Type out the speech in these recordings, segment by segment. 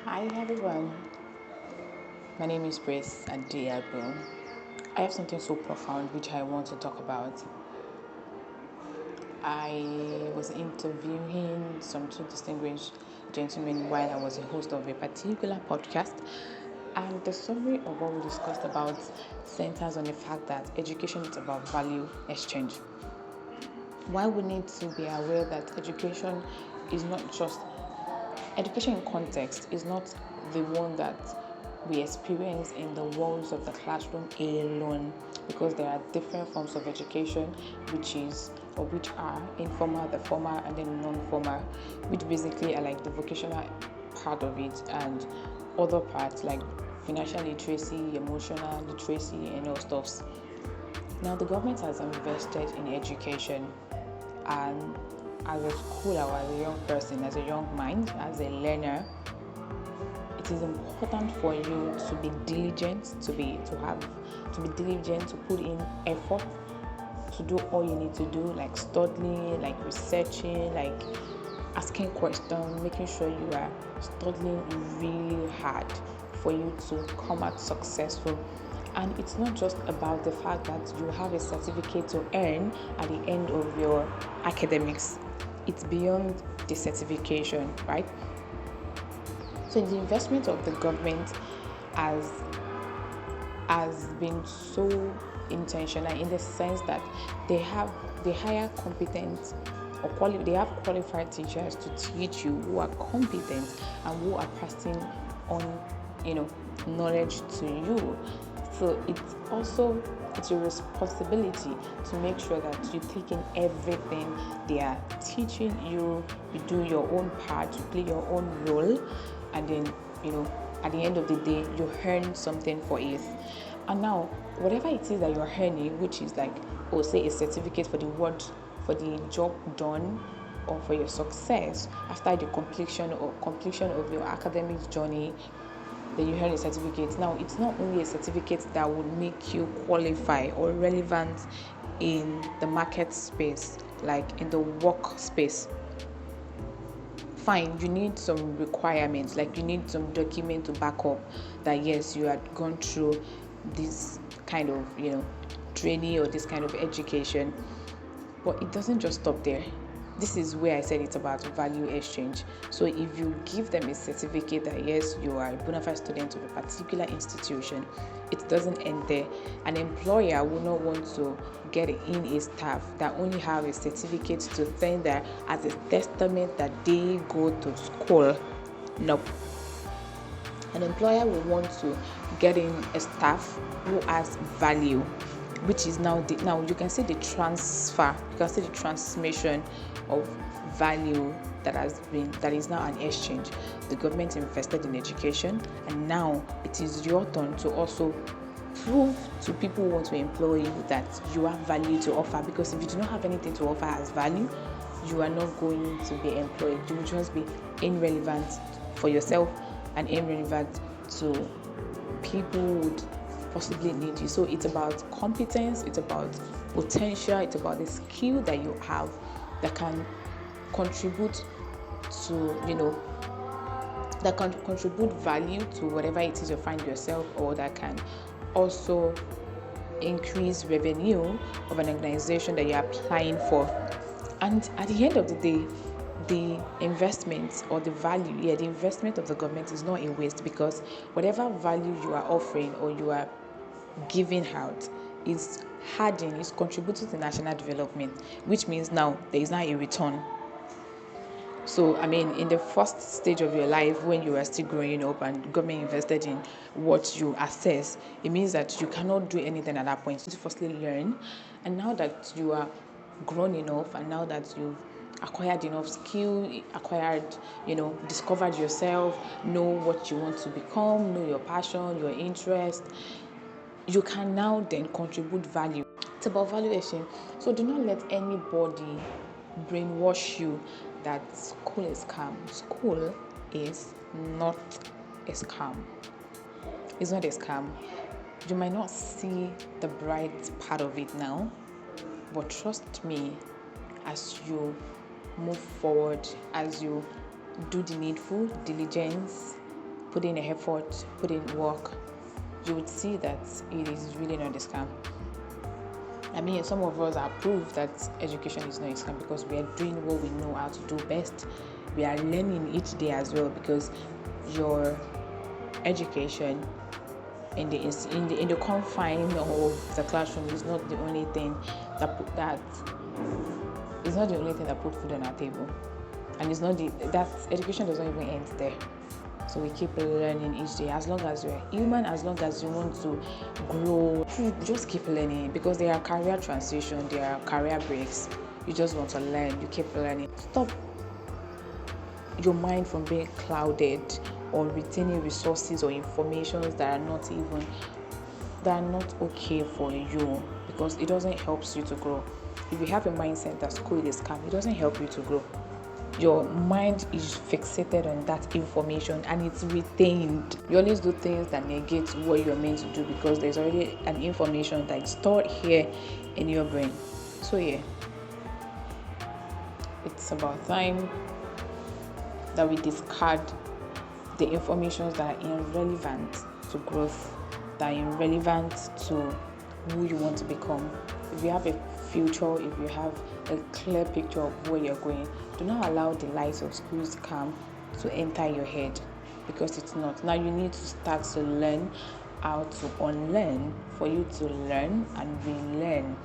Hi everyone, my name is Grace Adiago. I have something so profound which I want to talk about. I was interviewing some two distinguished gentlemen while I was a host of a particular podcast, and the summary of what we discussed about centers on the fact that education is about value exchange. Why we need to be aware that is not just education in context is not the one that we experience in the walls of the classroom alone, because there are different forms of education which are informal, the formal, and then non-formal, which basically are like the vocational part of it and other parts like financial literacy, emotional literacy, and all stuffs. Now the government has invested in education, and as a school or as a young person, as a young mind, as a learner, it is important for you to be diligent, to be diligent, to put in effort, to do all you need to do, like studying, like researching, like asking questions, making sure you are studying really hard for you to come out successful. And it's not just about the fact that you have a certificate to earn at the end of your academics. It's beyond the certification, right? So the investment of the government has been so intentional in the sense that they hire competent they have qualified teachers to teach you who are competent and who are passing on knowledge to you. So it's your responsibility to make sure that you take in everything they are teaching you. You do your own part, you play your own role, and then at the end of the day you earn something for it. And now whatever it is that you're earning, which is like say a certificate for the job done or for your success after the completion of your academic journey, then you earn a certificate. Now it's not only a certificate that would make you qualify or relevant in the market space, like in the work space. Fine, you need some requirements, like you need some document to back up that yes, you had gone through this kind of training or this kind of education. But it doesn't just stop there. This is where I said it's about value exchange. So if you give them a certificate that yes, you are a bona fide student of a particular institution, it doesn't end there. An employer will not want to get in a staff that only have a certificate to tender as a testament that they go to school. Nope. An employer will want to get in a staff who has value, which is now you can see the transfer, you can see the transmission of value that is now an exchange. The government invested in education, and now it is your turn to also prove to people who want to employ you that you have value to offer, because if you do not have anything to offer as value, you are not going to be employed. You will just be irrelevant for yourself and irrelevant to people who would possibly need you. So it's about competence, it's about potential, it's about the skill that you have that can contribute to that can contribute value to whatever it is you find yourself, or that can also increase revenue of an organization that you're applying for. And at the end of the day, the investment or the investment of the government is not a waste, because whatever value you are offering or you are giving out is contributing to national development, which means now there is now a return. So, in the first stage of your life, when you are still growing up and government invested in what you assess, it means that you cannot do anything at that point. You firstly learn, and now that you are grown enough, and now that you've acquired enough skill, discovered yourself, know what you want to become, know your passion, your interest, you can now then contribute value. It's about value exchange. So do not let anybody brainwash you that school is scam. School is not a scam. It's not a scam. You might not see the bright part of it now, but trust me, as you move forward, as you do the needful diligence, put in effort, put in work, you would see that it is really not a scam. I mean, some of us are proof that education is not a scam because we are doing what we know how to do best. We are learning each day as well, because your education in the confine of the classroom is not the only thing that is not the only thing that put food on our table, and it's not that education does not even end there. So we keep learning each day. As long as you're human, as long as you want to grow, just keep learning, because there are career transition, there are career breaks. You just want to learn, you keep learning. Stop your mind from being clouded or retaining resources or informations that are not okay for you, because it doesn't help you to grow. If you have a mindset that school is scam, it doesn't help you to grow. Your mind is fixated on that information and it's retained. You always do things that negate what you're meant to do, because there's already an information that is stored here in your brain. So yeah, it's about time that we discard the informations that are irrelevant to growth, that are irrelevant to who you want to become. If you have a future, if you have a clear picture of where you're going, do not allow the lights of school scam to enter your head, because it's not. Now you need to start to learn how to unlearn for you to learn and relearn.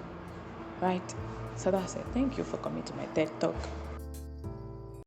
Right? So that's it. Thank you for coming to my TED Talk.